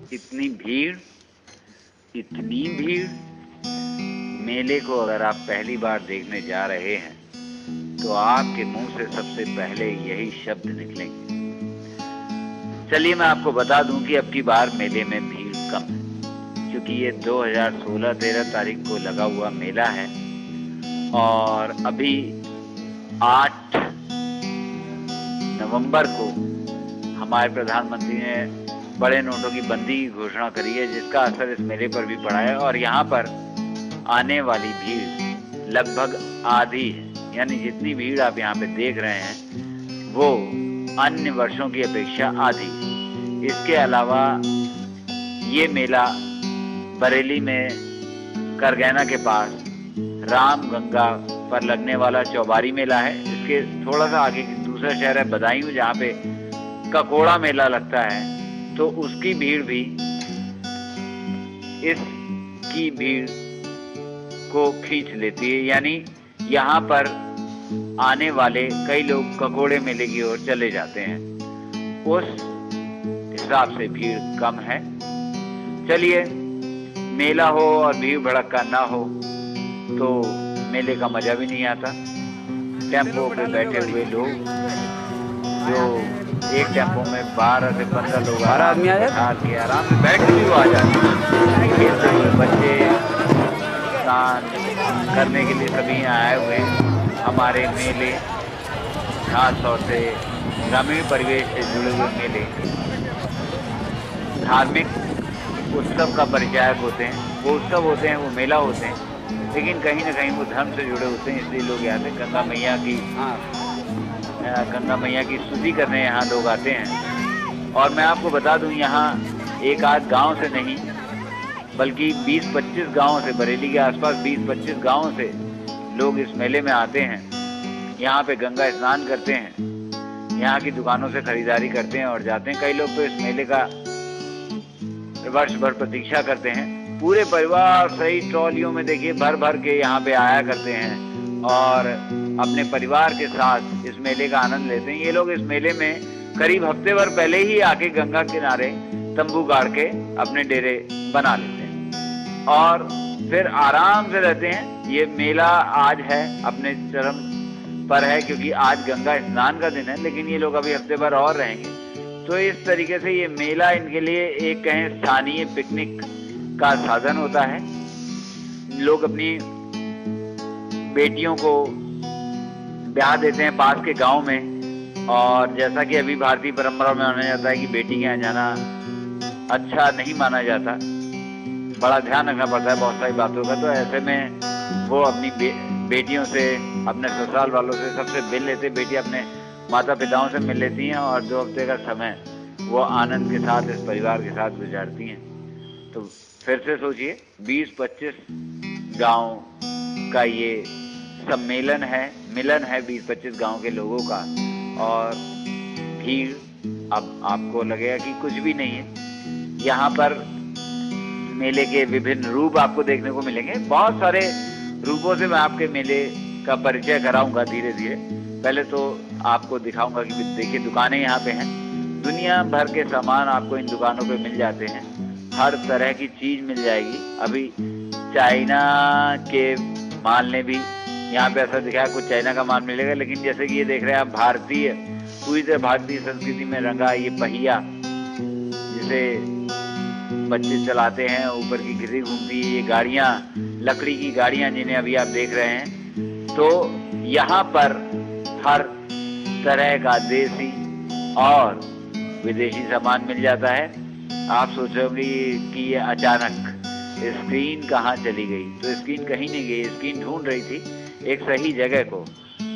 इतनी भीड़, इतनी भीड़। मेले को अगर आप पहली बार देखने जा रहे हैं तो आपके मुंह से सबसे पहले यही शब्द निकलेंगे। चलिए मैं आपको बता दूं कि अब की बार मेले में भीड़ कम है, क्योंकि ये 2016-13 तारीख को लगा हुआ मेला है और अभी 8 नवंबर को हमारे प्रधानमंत्री ने बड़े नोटों की बंदी की घोषणा करी है, जिसका असर इस मेले पर भी पड़ा है। और यहाँ पर आने वाली भीड़ लगभग आधी है, यानी जितनी भीड़ आप यहाँ पे देख रहे हैं वो अन्य वर्षों की अपेक्षा आधी। इसके अलावा ये मेला बरेली में करगैना के पास रामगंगा पर लगने वाला चौबारी मेला है। इसके थोड़ा सा आगे दूसरा शहर है बदायूं, जहाँ पे ककोड़ा मेला लगता है, तो उसकी भीड़ भी इसकी भीड़ को खींच लेती है। यानी यहाँ पर आने वाले कई लोग ककोड़े मेले की ओर चले जाते हैं, उस हिसाब से भीड़ कम है। चलिए, मेला हो और भीड़ भड़का ना हो तो मेले का मजा भी नहीं आता। टेम्पो पे बैठे हुए लोग, जो एक टेम्पो में 12 से 15 लोग आराम से बैठ के भी आ जाते हैं। खेलते हुए बच्चे, स्नान करने के लिए सभी यहाँ आए हुए हैं। हमारे मेले खास तौर से ग्रामीण परिवेश से जुड़े हुए मेले धार्मिक उत्सव का परिचायक होते हैं। वो उत्सव होते हैं, वो मेला होते हैं, लेकिन कहीं ना कहीं वो धर्म से जुड़े होते हैं। इसलिए लोग यहाँ से गंगा मैया की स्तुति करने यहाँ लोग आते हैं। और मैं आपको बता दूं, यहाँ एक आध गांव से नहीं बल्कि 20-25 गांवों से, बरेली के आसपास 20-25 गांवों से लोग इस मेले में आते हैं। यहाँ पे गंगा स्नान करते हैं, यहाँ की दुकानों से खरीदारी करते हैं और जाते हैं। कई लोग तो इस मेले का वर्ष भर प्रतीक्षा करते हैं। पूरे परिवार सही ट्रॉलियों में देखिए भर भर के यहाँ पे आया करते हैं और अपने परिवार के साथ इस मेले का आनंद लेते हैं। ये लोग इस मेले में करीब हफ्ते भर पहले ही आके गंगा किनारे तंबू गाड़ के अपने डेरे बना लेते हैं और फिर आराम से रहते हैं। ये मेला आज है अपने चरम पर है, क्योंकि आज गंगा स्नान का दिन है, लेकिन ये लोग अभी हफ्ते भर और रहेंगे। तो इस तरीके से ये मेला इनके लिए एक कहें स्थानीय पिकनिक का साधन होता है। लोग अपनी बेटियों को ब्याह देते हैं पास के गांव में, और जैसा कि अभी भारतीय परंपरा में माना जाता है कि बेटी के यहाँ जाना अच्छा नहीं माना जाता, बड़ा ध्यान रखना पड़ता है बहुत सारी बातों का। तो ऐसे में वो अपनी बेटियों से, अपने ससुराल वालों से सबसे मिल लेते, बेटी अपने माता पिताओं से मिल लेती हैं और 2 हफ्ते का समय वो आनंद के साथ इस परिवार के साथ गुजारती हैं। तो फिर से सोचिए, 20-25 गांव का ये सम्मेलन है, मिलन है 20-25 गांव के लोगों का, और भीड़ अब आपको लगेगा कि कुछ भी नहीं है। यहाँ पर मेले के विभिन्न रूप आपको देखने को मिलेंगे। बहुत सारे रूपों से मैं आपके मेले का परिचय कराऊंगा धीरे धीरे। पहले तो आपको दिखाऊंगा कि देखिए दुकानें यहाँ पे हैं, दुनिया भर के सामान आपको इन दुकानों पे मिल जाते हैं। हर तरह की चीज मिल जाएगी। अभी चाइना के माल ने भी यहाँ पे ऐसा दिखाया, कुछ चाइना का माल मिलेगा, लेकिन जैसे कि ये देख रहे हैं आप, भारतीय, पूरी तरह भारतीय संस्कृति में रंगा ये पहिया जिसे बच्चे चलाते हैं, ऊपर की गिरी घूमती है, ये गाड़ियाँ, लकड़ी की गाड़ियाँ जिन्हें अभी आप देख रहे हैं। तो यहाँ पर हर तरह का देसी और विदेशी सामान मिल जाता है। आप सोच रहे होंगे कि ये अचानक स्क्रीन कहाँ चली गई, तो स्क्रीन कहीं नहीं गई, स्क्रीन ढूंढ रही थी एक सही जगह को।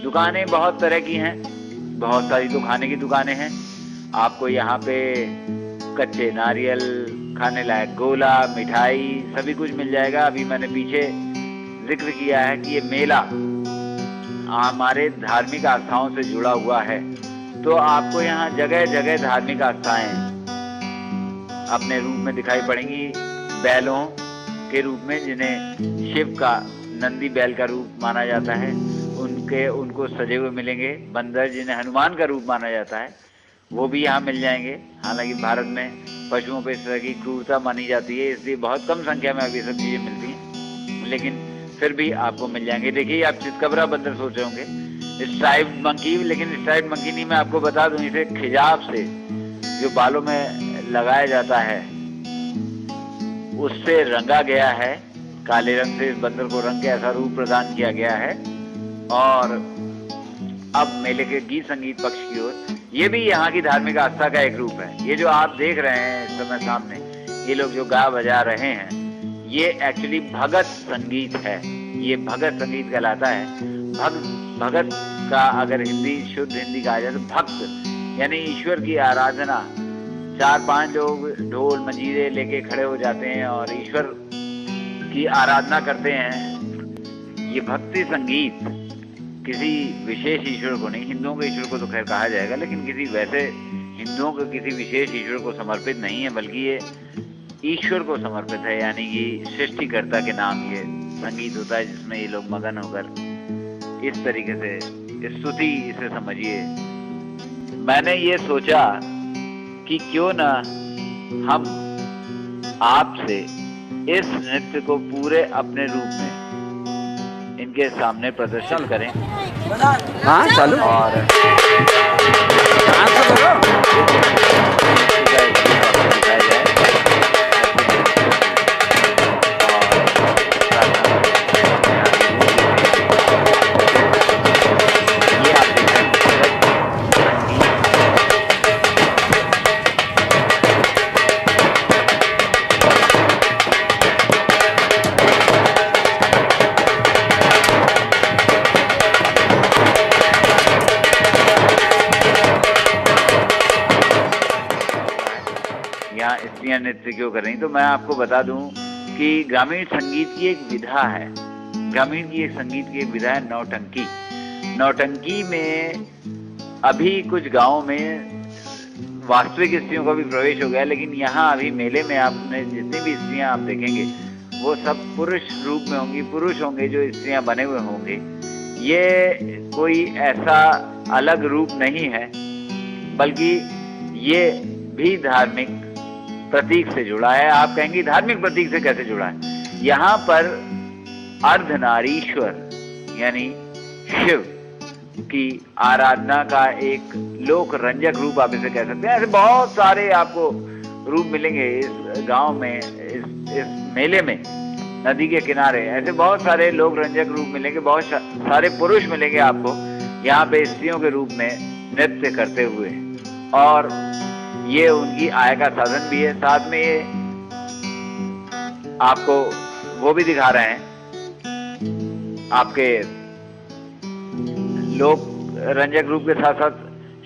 दुकानें बहुत तरह की हैं, बहुत सारी तो खाने की दुकानें हैं। आपको यहाँ पे कच्चे नारियल, खाने लायक गोला, मिठाई, सभी कुछ मिल जाएगा। अभी मैंने पीछे जिक्र किया है कि ये मेला हमारे धार्मिक आस्थाओं से जुड़ा हुआ है, तो आपको यहाँ जगह जगह धार्मिक आस्थाएं अपने रूप में दिखाई पड़ेंगी। बैलों के रूप में, जिन्हें शिव का, नंदी बैल का रूप माना जाता है, उनको सजे हुए मिलेंगे। बंदर, जिन्हें हनुमान का रूप माना जाता है, वो भी यहाँ मिल जाएंगे। हालांकि भारत में पशुओं पे इस तरह की क्रूरता मानी जाती है, इसलिए बहुत कम संख्या में अभी सब चीज़ें मिलती हैं, लेकिन फिर भी आपको मिल जाएंगे। देखिए आप चितकबरा बंदर सोच रहे होंगे, स्ट्राइप मंकी, लेकिन स्ट्राइप मंकी नहीं, मैं आपको बता दूं, इसे खिजाब से जो बालों में लगाया जाता है उससे रंगा गया है, काले रंग से इस बंदर को रंग के ऐसा रूप प्रदान किया गया है। और अब मेले के गीत संगीत पक्ष की ओर, ये भी यहाँ की धार्मिक आस्था का एक रूप है। ये जो आप देख रहे हैं इस समय सामने, ये लोग जो गा बजा रहे हैं, ये एक्चुअली भगत संगीत है। ये भगत संगीत कहलाता है। भगत का अगर हिंदी, शुद्ध हिंदी कहा जाए तो भक्त यानी ईश्वर की आराधना। 4-5 लोग ढोल मंजीरे लेके खड़े हो जाते हैं और ईश्वर की आराधना करते हैं। ये भक्ति संगीत किसी विशेष ईश्वर को नहीं, हिंदुओं के ईश्वर को तो खैर कहा जाएगा, लेकिन किसी वैसे हिंदुओं के किसी विशेष ईश्वर को समर्पित नहीं है, बल्कि ये ईश्वर को समर्पित है, यानी कि सृष्टिकर्ता के नाम ये संगीत होता है, जिसमें ये लोग मगन होकर इस तरीके से स्तुति, इसे समझिए। मैंने ये सोचा कि क्यों ना हम आपसे इस नृत्य को पूरे अपने रूप में इनके सामने प्रदर्शन करें। हाँ चलो। और स्त्रियां नृत्य क्यों कर रही, तो मैं आपको बता दूं कि ग्रामीण संगीत की एक विधा है। ग्रामीण की एक संगीत की एक विधा है नौटंकी। नौटंकी में अभी कुछ गांवों में वास्तविक स्त्रियों का भी प्रवेश हो गया, लेकिन यहाँ अभी मेले में आपने जितनी भी स्त्रियां आप देखेंगे वो सब पुरुष रूप में होंगी, पुरुष होंगे जो स्त्रियां बने हुए होंगे। ये कोई ऐसा अलग रूप नहीं है, बल्कि ये भी धार्मिक प्रतीक से जुड़ा है। आप कहेंगे धार्मिक प्रतीक से कैसे जुड़ा है? यहाँ पर अर्धनारीश्वर यानी शिव की आराधना का एक लोक रंजक रूप आप इसे कह सकते हैं। ऐसे बहुत सारे आपको रूप मिलेंगे इस गांव में, इस मेले में, नदी के किनारे ऐसे बहुत सारे लोक रंजक रूप मिलेंगे, बहुत सारे पुरुष मिलेंगे आपको यहाँ पे स्त्रियों के रूप में नृत्य करते हुए, और ये उनकी आय का साधन भी है। साथ में ये आपको वो भी दिखा रहे हैं, आपके लोक रंजक रूप के साथ साथ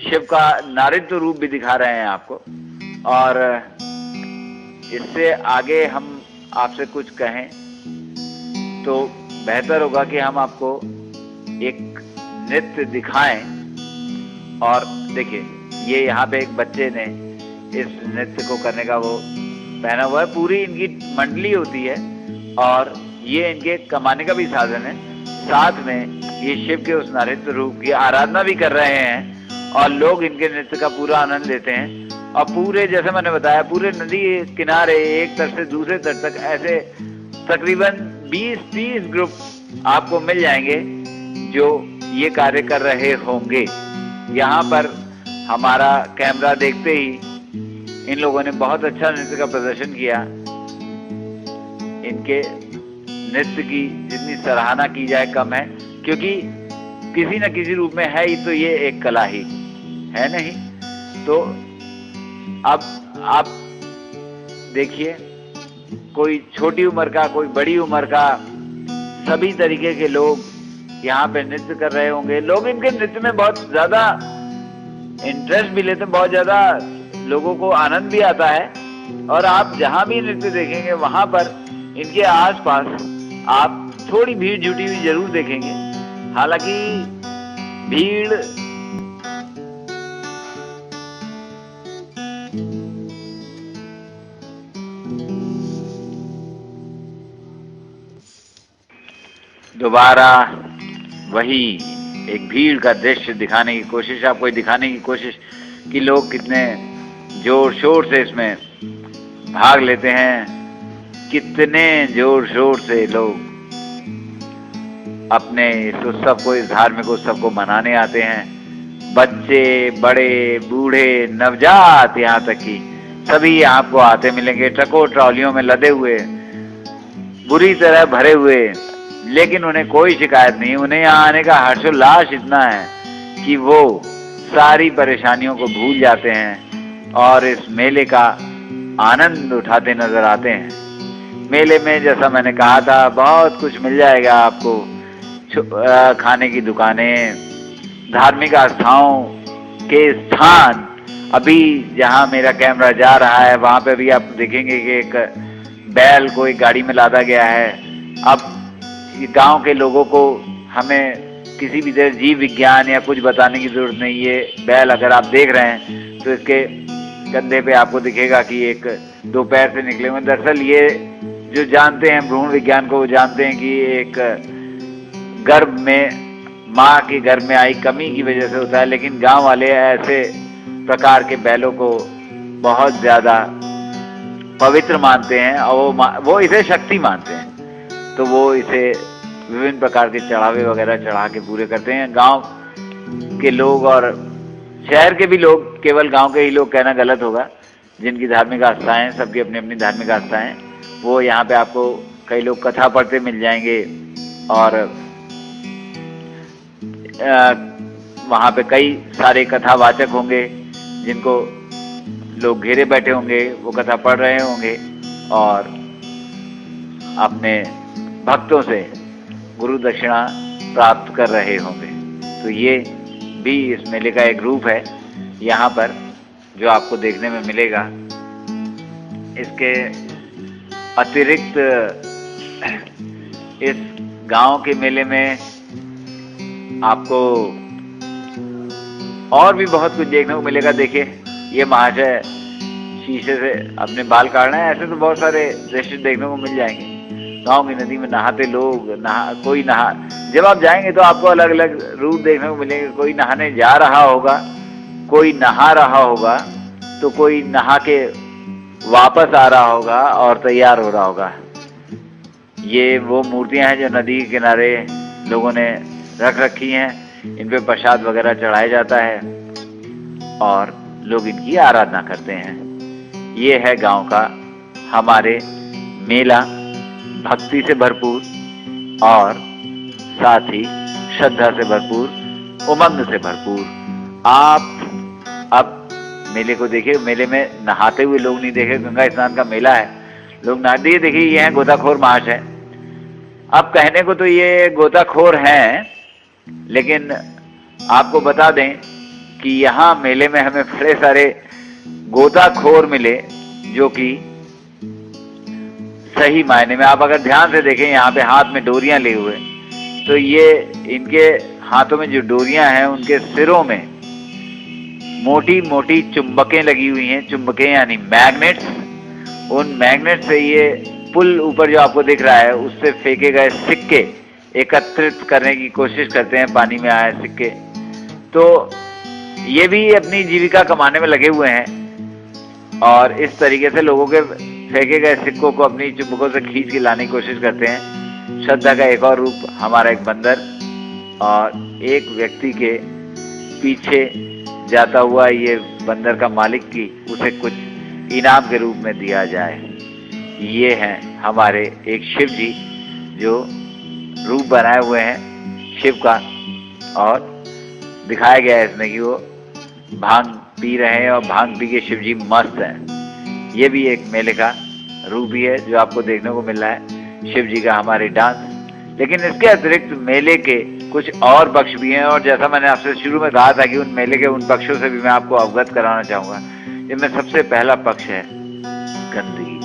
शिव का नारित्व रूप भी दिखा रहे हैं आपको। और इससे आगे हम आपसे कुछ कहें तो बेहतर होगा कि हम आपको एक नृत्य दिखाएं। और देखिए, ये यहाँ पे एक बच्चे ने इस नृत्य को करने का वो पहना हुआ है। पूरी इनकी मंडली होती है और ये इनके कमाने का भी साधन है। साथ में ये शिव के उस नारित्व रूप की आराधना भी कर रहे हैं और लोग इनके नृत्य का पूरा आनंद लेते हैं। और पूरे, जैसे मैंने बताया, पूरे नदी के किनारे एक तट से दूसरे तट तक ऐसे तकरीबन 20-30 ग्रुप आपको मिल जाएंगे जो ये कार्य कर रहे होंगे। यहाँ पर हमारा कैमरा देखते ही इन लोगों ने बहुत अच्छा नृत्य का प्रदर्शन किया। इनके नृत्य की जितनी सराहना की जाए कम है, क्योंकि किसी न किसी रूप में है ही तो ये एक कला ही है, नहीं तो। अब आप देखिए, कोई छोटी उम्र का, कोई बड़ी उम्र का, सभी तरीके के लोग यहाँ पे नृत्य कर रहे होंगे। लोग इनके नृत्य में बहुत ज्यादा इंटरेस्ट भी लेते हैं, बहुत ज्यादा लोगों को आनंद भी आता है। और आप जहां भी नृत्य देखेंगे वहां पर इनके आसपास आप थोड़ी भीड़ जुटी हुई जरूर देखेंगे। हालांकि भीड़ दोबारा वही एक भीड़ का दृश्य दिखाने की कोशिश, आपको दिखाने की कोशिश कि लोग कितने जोर शोर से इसमें भाग लेते हैं। कितने जोर शोर से लोग अपने इस उत्सव को, इस धार्मिक उत्सव को मनाने आते हैं। बच्चे, बड़े, बूढ़े, नवजात, यहाँ तक कि सभी आपको आते मिलेंगे, ट्रकों ट्रॉलियों में लदे हुए, बुरी तरह भरे हुए, लेकिन उन्हें कोई शिकायत नहीं। उन्हें यहाँ आने का हर्षोल्लास इतना है कि वो सारी परेशानियों को भूल जाते हैं और इस मेले का आनंद उठाते नजर आते हैं। मेले में जैसा मैंने कहा था, बहुत कुछ मिल जाएगा आपको, खाने की दुकानें, धार्मिक आस्थाओं के स्थान। अभी जहां मेरा कैमरा जा रहा है वहां पे भी आप देखेंगे कि एक बैल को एक गाड़ी में लादा गया है। अब गांव के लोगों को हमें किसी भी तरह जीव विज्ञान या कुछ बताने की जरूरत नहीं। ये बैल अगर आप देख रहे हैं तो इसके कंधे पे आपको दिखेगा कि एक दो पैर से निकले हुए। दरअसल ये जो जानते हैं भ्रूण विज्ञान को, वो जानते हैं कि एक गर्भ में, माँ के गर्भ में आई कमी की वजह से होता है। लेकिन गांव वाले ऐसे प्रकार के बैलों को बहुत ज्यादा पवित्र मानते हैं और वो इसे शक्ति मानते हैं, तो वो इसे विभिन्न प्रकार के चढ़ावे वगैरह चढ़ा के पूरे करते हैं। गांव के लोग और शहर के भी लोग, केवल गांव के ही लोग कहना गलत होगा, जिनकी धार्मिक आस्थाएं, सबकी अपनी अपनी धार्मिक आस्थाएं, वो यहाँ पे आपको कई लोग कथा पढ़ते मिल जाएंगे और वहाँ पे कई सारे कथावाचक होंगे जिनको लोग घेरे बैठे होंगे, वो कथा पढ़ रहे होंगे और अपने भक्तों से गुरु दक्षिणा प्राप्त कर रहे होंगे। तो ये भी इस मेले का एक रूप है यहाँ पर जो आपको देखने में मिलेगा। इसके अतिरिक्त इस गांव के मेले में आपको और भी बहुत कुछ देखने को मिलेगा। देखिए, ये महाशय शीशे से अपने बाल काट रहे हैं। ऐसे तो बहुत सारे दृश्य देखने को मिल जाएंगे। गांव की नदी में नहाते लोग, कोई नहा, जब आप जाएंगे तो आपको अलग अलग रूप देखने को मिलेंगे। कोई नहाने जा रहा होगा, कोई नहा रहा होगा, तो कोई नहा के वापस आ रहा होगा और तैयार हो रहा होगा। ये वो मूर्तियां हैं जो नदी के किनारे लोगों ने रख रखी हैं। इन पे प्रसाद वगैरह चढ़ाया जाता है और लोग इनकी आराधना करते हैं। ये है गांव का हमारे मेला, भक्ति से भरपूर और साथ ही श्रद्धा से भरपूर, उमंग से भरपूर। आप अब मेले को देखिए। मेले में नहाते हुए लोग नहीं देखे, गंगा स्नान का मेला है, लोग नहाते। देखिए, ये है गोताखोर महाशय। अब कहने को तो ये गोताखोर हैं, लेकिन आपको बता दें कि यहाँ मेले में हमें बड़े सारे गोताखोर मिले जो कि सही मायने में, आप अगर ध्यान से देखें, यहाँ पे हाथ में डोरियां लिए हुए, तो ये इनके हाथों में जो डोरियां हैं उनके सिरों में मोटी मोटी चुंबकें लगी हुई हैं। चुंबकें यानी मैग्नेट्स। उन मैग्नेट से ये पुल ऊपर जो आपको दिख रहा है उससे फेंके गए सिक्के एकत्रित करने की कोशिश करते हैं, पानी में आए सिक्के। तो ये भी अपनी जीविका कमाने में लगे हुए हैं और इस तरीके से लोगों के फेंके गए सिक्कों को अपनी चुंबकों से खींच के लाने की कोशिश करते हैं। श्रद्धा का एक और रूप हमारा एक बंदर और एक व्यक्ति के पीछे जाता हुआ ये बंदर का मालिक की उसे कुछ इनाम के रूप में दिया जाए। ये हैं हमारे एक शिव जी जो रूप बनाए हुए हैं शिव का, और दिखाया गया है इसमें कि वो भांग पी रहे हैं और भांग पी के शिव जी मस्त हैं। ये भी एक मेले का रूप ही है जो आपको देखने को मिल रहा है, शिव जी का हमारे डांस। लेकिन इसके अतिरिक्त मेले के कुछ और पक्ष भी हैं, और जैसा मैंने आपसे शुरू में कहा था कि उन मेले के उन पक्षों से भी मैं आपको अवगत कराना चाहूंगा। इनमें सबसे पहला पक्ष है गंदगी।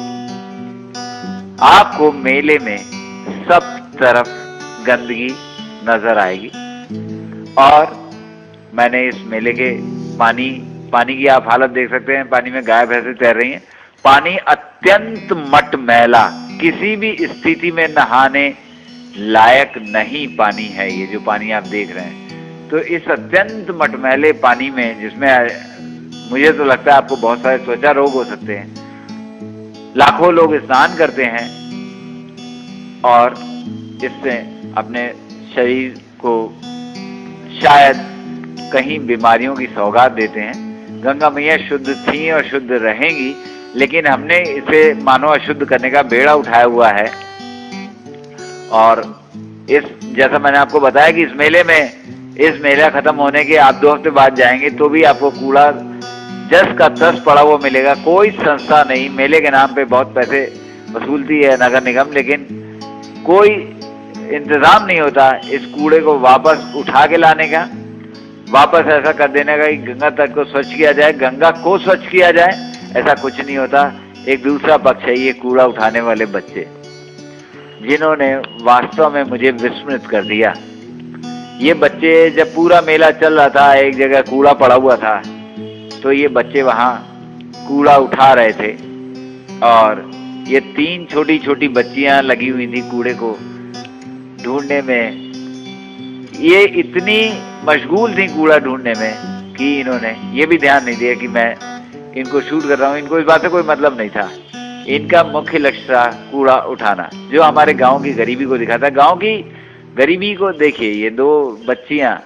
आपको मेले में सब तरफ गंदगी नजर आएगी, और मैंने इस मेले के पानी की आप हालत देख सकते हैं। पानी में गाय भैंसें तैर रही हैं। पानी अत्यंत मटमैला, किसी भी स्थिति में नहाने लायक नहीं पानी है ये जो पानी आप देख रहे हैं। तो इस अत्यंत मटमैले पानी में, जिसमें मुझे तो लगता है आपको बहुत सारे त्वचा रोग हो सकते हैं। लाखों लोग स्नान करते हैं और इससे अपने शरीर को शायद कहीं बीमारियों की सौगात देते हैं। गंगा मैया शुद्ध थी और शुद्ध रहेंगी, लेकिन हमने इसे मानो अशुद्ध करने का बेड़ा उठाया हुआ है। और जैसा मैंने आपको बताया कि इस मेला खत्म होने के आप 2 हफ्ते बाद जाएंगे तो भी आपको कूड़ा जस का तस पड़ा हुआ मिलेगा। कोई संस्था नहीं, मेले के नाम पे बहुत पैसे वसूलती है नगर निगम, लेकिन कोई इंतजाम नहीं होता इस कूड़े को वापस उठा के लाने का, वापस ऐसा कर देने का कि गंगा तट को स्वच्छ किया जाए, गंगा को स्वच्छ किया जाए। ऐसा कुछ नहीं होता। एक दूसरा पक्ष है ये कूड़ा उठाने वाले बच्चे, जिन्होंने वास्तव में मुझे विस्मृत कर दिया। ये बच्चे जब पूरा मेला चल रहा था, एक जगह कूड़ा पड़ा हुआ था, तो ये बच्चे वहां कूड़ा उठा रहे थे और ये 3 छोटी छोटी बच्चियां लगी हुई थी कूड़े को ढूंढने में। ये इतनी मशगूल थी कूड़ा ढूंढने में कि इन्होंने ये भी ध्यान नहीं दिया कि मैं इनको शूट कर रहा हूँ। इनको इस बात से कोई मतलब नहीं था। इनका मुख्य लक्ष्य था कूड़ा उठाना, जो हमारे गांव की गरीबी को दिखाता है। गांव की गरीबी को देखिए, ये 2 बच्चियां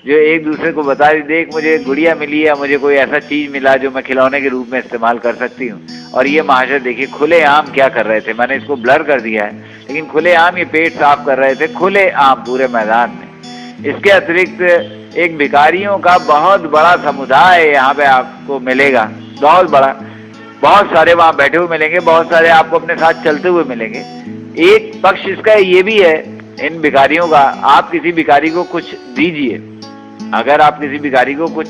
जो एक दूसरे को बता रही, देख मुझे गुड़िया मिली है, मुझे कोई ऐसा चीज मिला जो मैं खिलौने के रूप में इस्तेमाल कर सकती हूँ। और ये महाशय देखिए खुलेआम क्या कर रहे थे। मैंने इसको ब्लर कर दिया है, लेकिन खुलेआम ये पेट साफ कर रहे थे, खुलेआम पूरे मैदान में। इसके अतिरिक्त एक भिखारियों का बहुत बड़ा समुदाय यहाँ पे आपको मिलेगा, बहुत बड़ा। बहुत सारे वहां बैठे हुए मिलेंगे, बहुत सारे आपको अपने साथ चलते हुए मिलेंगे। एक पक्ष इसका ये भी है इन भिखारियों का, आप किसी भिखारी को कुछ दीजिए। अगर आप किसी भिखारी को कुछ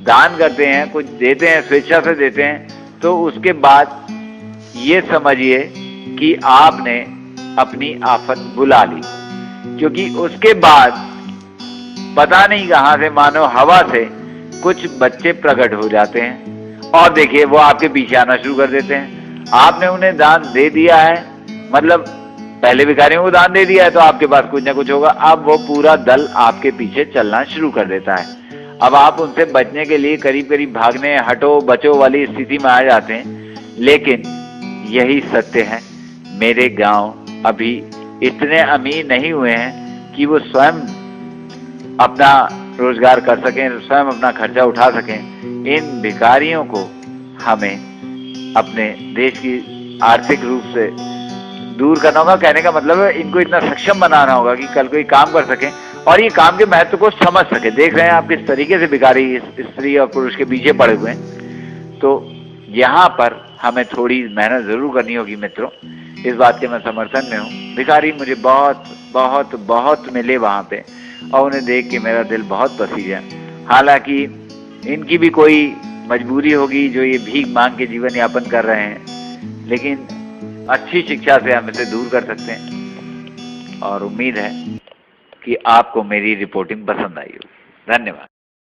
दान करते हैं, कुछ देते हैं, स्वेच्छा से देते हैं, तो उसके बाद ये समझिए कि आपने अपनी आफत बुला ली, क्योंकि उसके बाद पता नहीं कहां से, मानो हवा से कुछ बच्चे प्रकट हो जाते हैं और देखिए वो आपके पीछे आना शुरू कर देते हैं। आपने उन्हें दान दे दिया है, मतलब पहले भिखारियों को दान दे दिया है, तो आपके पास कुछ ना कुछ होगा। अब वो पूरा दल आपके पीछे चलना शुरू कर देता है। अब आप उनसे बचने के लिए करीब करीब भागने, हटो बचो वाली स्थिति में आ जाते हैं। लेकिन यही सत्य है, मेरे गांव अभी इतने अमीर नहीं हुए हैं कि वो स्वयं अपना रोजगार कर सकें, स्वयं अपना खर्चा उठा सकें। इन भिखारियों को हमें अपने देश की आर्थिक रूप से दूर करना होगा। कहने का मतलब है इनको इतना सक्षम बनाना होगा कि कल कोई काम कर सकें और ये काम के महत्व को समझ सके। देख रहे हैं आप किस तरीके से भिखारी स्त्री और पुरुष के पीछे पड़े हुए हैं। तो यहाँ पर हमें थोड़ी मेहनत जरूर करनी होगी मित्रों, इस बात के मैं समर्थन में हूँ। भिखारी मुझे बहुत बहुत बहुत मिले वहां पे और उन्हें देख के मेरा दिल बहुत पसीजा। हालांकि इनकी भी कोई मजबूरी होगी जो ये भीख मांग के जीवन यापन कर रहे हैं, लेकिन अच्छी शिक्षा से हम इसे दूर कर सकते हैं। और उम्मीद है कि आपको मेरी रिपोर्टिंग पसंद आई होगी। धन्यवाद।